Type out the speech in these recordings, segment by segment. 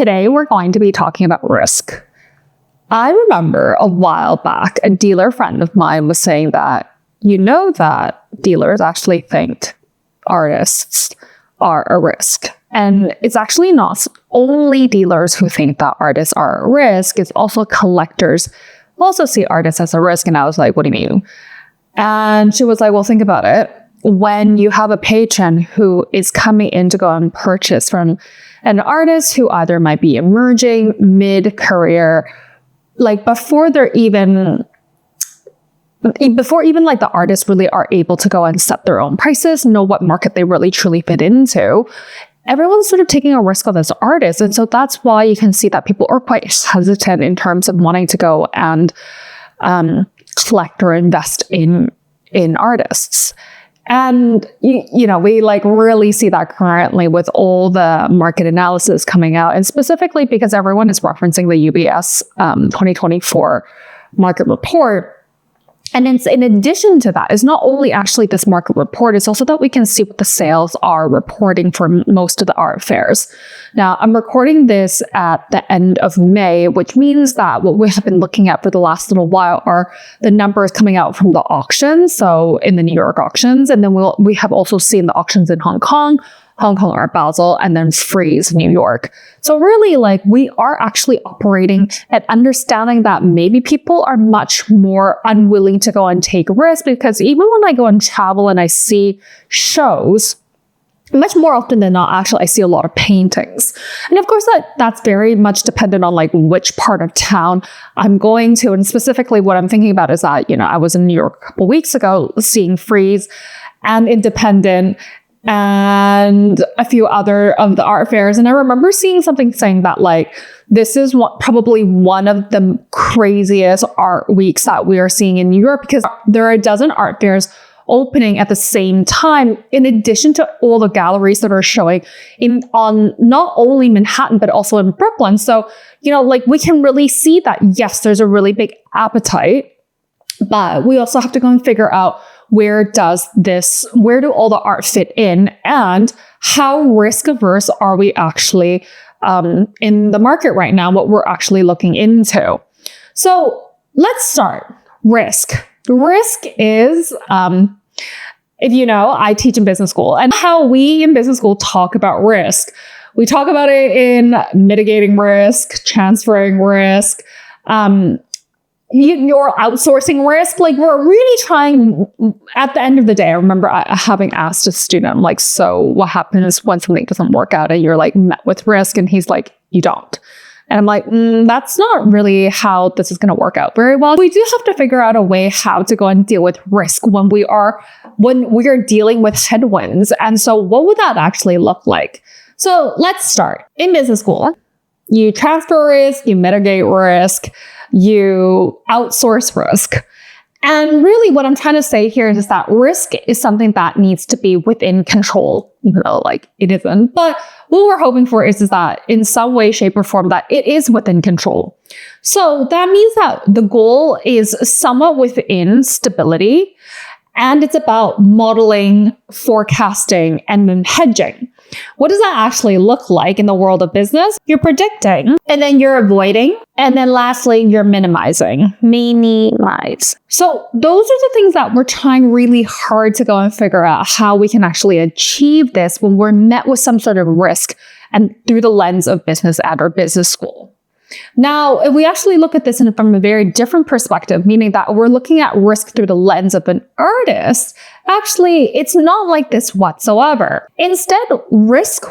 Today, we're going to be talking about risk. I remember a while back, a dealer friend of mine was saying that, that dealers actually think artists are a risk. And it's actually not only dealers who think that artists are a risk, it's also collectors who also see artists as a risk. And I was like, what do you mean? And she was like, well, think about it. When you have a patron who is coming in to go and purchase from an artist who either might be emerging, mid-career, like before even like the artists really are able to go and set their own prices, know what market they really truly fit into, everyone's sort of taking a risk on this artist. And so that's why you can see that people are quite hesitant in terms of wanting to go and collect or invest in artists. And, we like really see that currently with all the market analysis coming out, and specifically because everyone is referencing the UBS 2024 market report. And in addition to that, it's not only actually this market report, it's also that we can see what the sales are reporting for most of the art fairs. Now, I'm recording this at the end of May, which means that what we have been looking at for the last little while are the numbers coming out from the auctions, so in the New York auctions, and then we have also seen the auctions in Hong Kong Art Basel, and then Frieze, New York. So really, we are actually operating and understanding that maybe people are much more unwilling to go and take risks, because even when I go and travel and I see shows, much more often than not, actually, I see a lot of paintings. And of course, that's very much dependent on which part of town I'm going to. And specifically what I'm thinking about is that, I was in New York a couple weeks ago seeing Frieze and Independent and a few other of the art fairs. And I remember seeing something saying that this is probably one of the craziest art weeks that we are seeing in New York, because there are a dozen art fairs opening at the same time, in addition to all the galleries that are showing on not only Manhattan, but also in Brooklyn. So, we can really see that, yes, there's a really big appetite, but we also have to go and figure out where do all the art fit in, and how risk averse are we actually in the market right now, what we're actually looking into. So let's start. Risk. Risk is, if you know, I teach in business school, and how we in business school talk about risk. We talk about it in mitigating risk, transferring risk, your outsourcing risk. We're really trying, at the end of the day, I remember having asked a student, I'm like, so what happens when something doesn't work out and you're met with risk? And he's like, you don't. And I'm like, that's not really how this is going to work out very well. We do have to figure out a way how to go and deal with risk when we are dealing with headwinds. And so what would that actually look like? So let's start. In business school, you transfer risk, you mitigate risk, you outsource risk. And really what I'm trying to say here is that risk is something that needs to be within control, even though it isn't. But what we're hoping for is that in some way, shape, or form that it is within control. So that means that the goal is somewhat within stability, and it's about modeling, forecasting, and then hedging. What does that actually look like in the world of business? You're predicting, and then you're avoiding, and then lastly, you're minimizing. Minimize. So those are the things that we're trying really hard to go and figure out how we can actually achieve this when we're met with some sort of risk, and through the lens of business at our business school. Now, if we actually look at this from a very different perspective, meaning that we're looking at risk through the lens of an artist, actually, it's not like this whatsoever. Instead, risk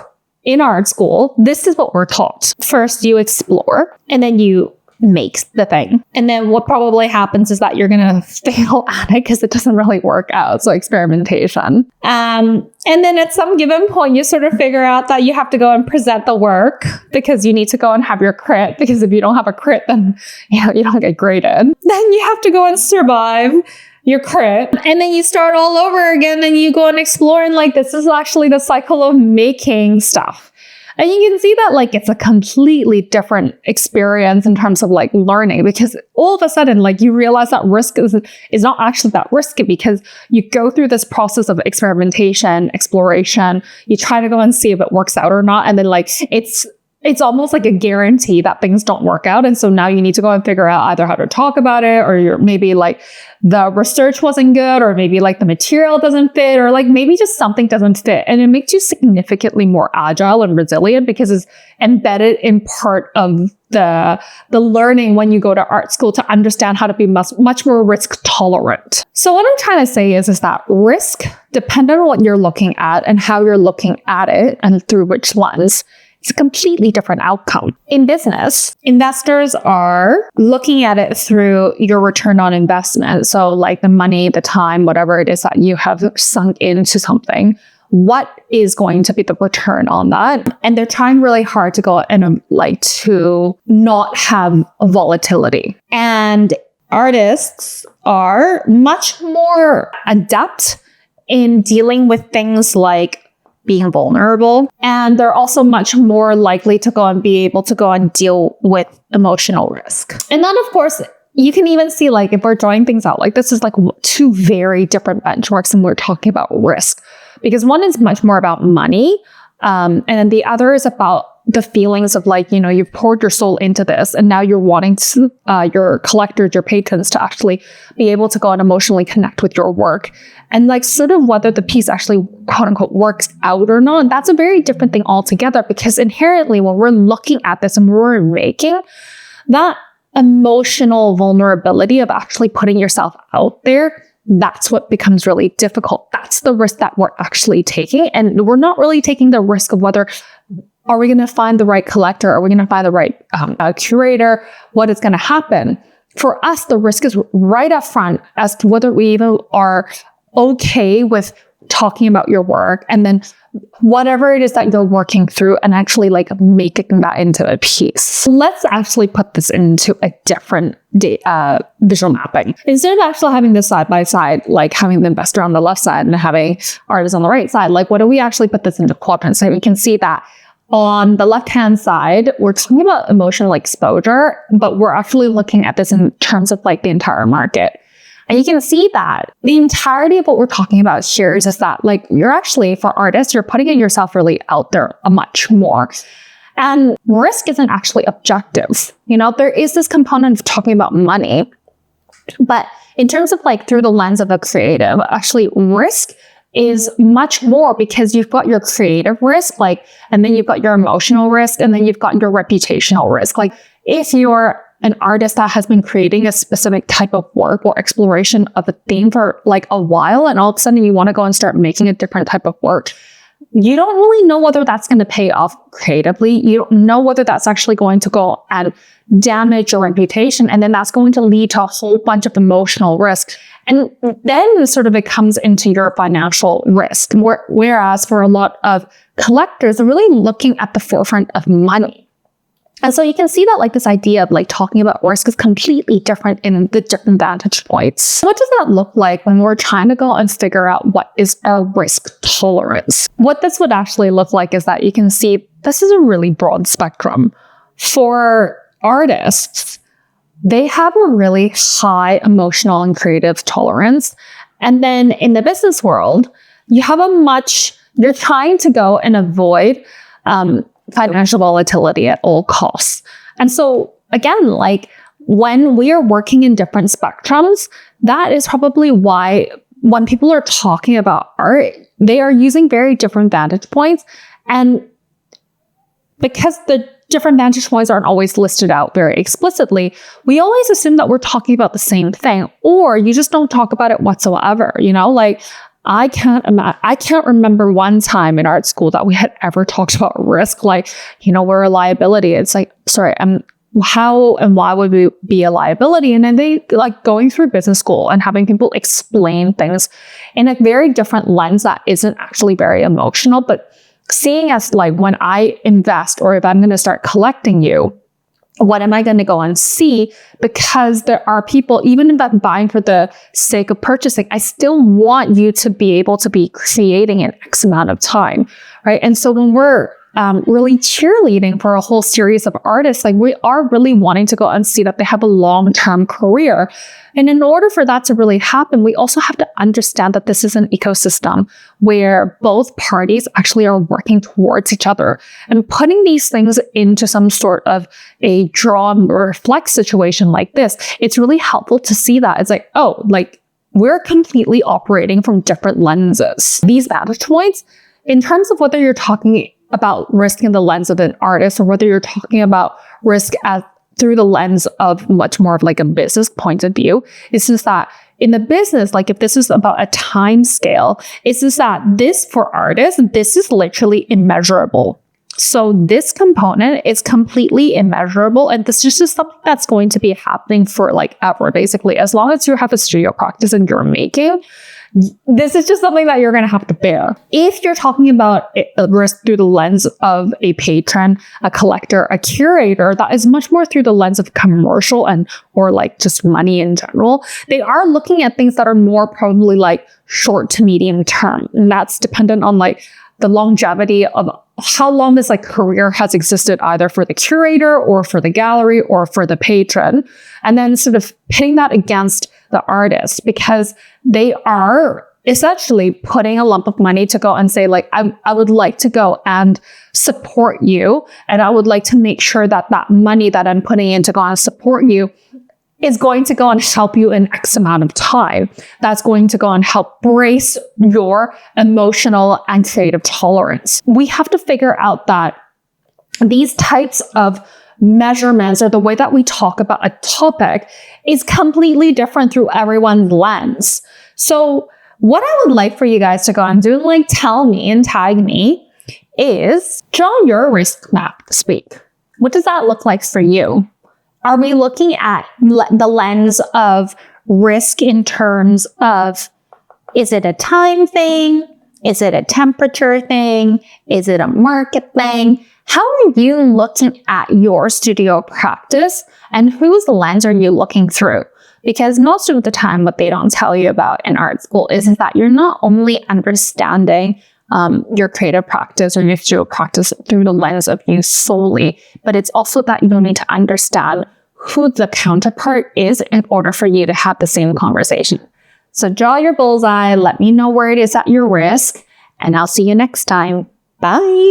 in art school, this is what we're taught. First, you explore, and then you make the thing. And then what probably happens is that you're going to fail at it because it doesn't really work out. So experimentation. And then at some given point, you sort of figure out that you have to go and present the work because you need to go and have your crit. Because if you don't have a crit, then you don't get graded. Then you have to go and survive your crit. And then you start all over again and you go and explore. And this is actually the cycle of making stuff. And you can see that it's a completely different experience in terms of learning, because all of a sudden you realize that risk is not actually that risky, because you go through this process of experimentation, exploration, you try to go and see if it works out or not. And then it's it's almost like a guarantee that things don't work out. And so now you need to go and figure out either how to talk about it, or you're maybe like the research wasn't good, or maybe like the material doesn't fit, or like maybe just something doesn't fit. And it makes you significantly more agile and resilient because it's embedded in part of the learning when you go to art school to understand how to be much more risk tolerant. So what I'm trying to say is that risk, depending on what you're looking at and how you're looking at it and through which lens, it's a completely different outcome. In business, investors are looking at it through your return on investment. So like the money, the time, whatever it is that you have sunk into something, what is going to be the return on that? And they're trying really hard to go and to not have volatility. And artists are much more adept in dealing with things like being vulnerable. And they're also much more likely to go and be able to go and deal with emotional risk. And then, of course, you can even see, like, if we're drawing things out, like this is like two very different benchmarks and we're talking about risk. Because one is much more about money. And then the other is about the feelings of like, you've poured your soul into this and now you're wanting to, your collectors, your patrons to actually be able to go and emotionally connect with your work. And like sort of whether the piece actually quote unquote works out or not, that's a very different thing altogether, because inherently when we're looking at this and we're making that emotional vulnerability of actually putting yourself out there, that's what becomes really difficult. That's the risk that we're actually taking. And we're not really taking the risk of whether are we going to find the right collector? Are we going to find the right curator? What is going to happen? For us, the risk is right up front as to whether we even are okay with talking about your work and then whatever it is that you're working through and actually like making that into a piece. Let's actually put this into a different visual mapping. Instead of actually having this side by side, like having the investor on the left side and having artists on the right side, like what do we actually put this into quadrants? So we can see that on the left-hand side, we're talking about emotional exposure, but we're actually looking at this in terms of like the entire market. And you can see that the entirety of what we're talking about here is that like you're actually, for artists, you're putting yourself really out there much more. And risk isn't actually objective. There is this component of talking about money, but in terms of like through the lens of a creative, actually risk is much more because you've got your creative risk, and then you've got your emotional risk, and then you've got your reputational risk. Like if you're an artist that has been creating a specific type of work or exploration of a theme for like a while, and all of a sudden you want to go and start making a different type of work, you don't really know whether that's going to pay off creatively. You don't know whether that's actually going to go and damage your reputation. And then that's going to lead to a whole bunch of emotional risk. And then sort of it comes into your financial risk. Whereas for a lot of collectors, they're really looking at the forefront of money. And so you can see that like this idea of like talking about risk is completely different in the different vantage points. What does that look like when we're trying to go and figure out what is our risk tolerance? What this would actually look like is that you can see this is a really broad spectrum. For artists, they have a really high emotional and creative tolerance. And then in the business world, you have you're trying to go and avoid financial volatility at all costs. And so again, like when we are working in different spectrums, that is probably why when people are talking about art, they are using very different vantage points. And because the different vantage points aren't always listed out very explicitly, we always assume that we're talking about the same thing, or you just don't talk about it whatsoever. Like I can't remember one time in art school that we had ever talked about risk. Like, we're a liability. It's like, sorry, how and why would we be a liability? And then they like going through business school and having people explain things in a very different lens that isn't actually very emotional, but seeing as like when I invest or if I'm going to start collecting you, what am I going to go and see? Because there are people, even if I'm buying for the sake of purchasing, I still want you to be able to be creating in X amount of time, right? And so when we're really cheerleading for a whole series of artists. Like, we are really wanting to go and see that they have a long-term career. And in order for that to really happen, we also have to understand that this is an ecosystem where both parties actually are working towards each other. And putting these things into some sort of a draw or reflect situation like this, it's really helpful to see that. It's like, oh, like, we're completely operating from different lenses. These vantage points, in terms of whether you're talking about risk in the lens of an artist or whether you're talking about risk through the lens of much more of like a business point of view, it's just that in the business, like if this is about a time scale, it's just that this for artists, this is literally immeasurable. So this component is completely immeasurable, and this is just something that's going to be happening for like ever, basically. As long as you have a studio practice and you're making, this is just something that you're going to have to bear. If you're talking about a risk through the lens of a patron, a collector, a curator, that is much more through the lens of commercial or like just money in general. They are looking at things that are more probably like short to medium term. And that's dependent on like the longevity of how long this like career has existed, either for the curator or for the gallery or for the patron. And then sort of pitting that against the artist, because they are essentially putting a lump of money to go and say, like, I would like to go and support you. And I would like to make sure that that money that I'm putting in to go and support you is going to go and help you in X amount of time. That's going to go and help brace your emotional and creative tolerance. We have to figure out that these types of measurements, or the way that we talk about a topic, is completely different through everyone's lens. So what I would like for you guys to go and do, like tell me and tag me, is draw your risk map this week. What does that look like for you? Are we looking at the lens of risk in terms of, is it a time thing? Is it a temperature thing? Is it a market thing? How are you looking at your studio practice, and whose lens are you looking through? Because most of the time, what they don't tell you about in art school is that you're not only understanding your creative practice or your studio practice through the lens of you solely, but it's also that you need to understand who the counterpart is in order for you to have the same conversation. So draw your bullseye, let me know where it is at your risk, and I'll see you next time. Bye.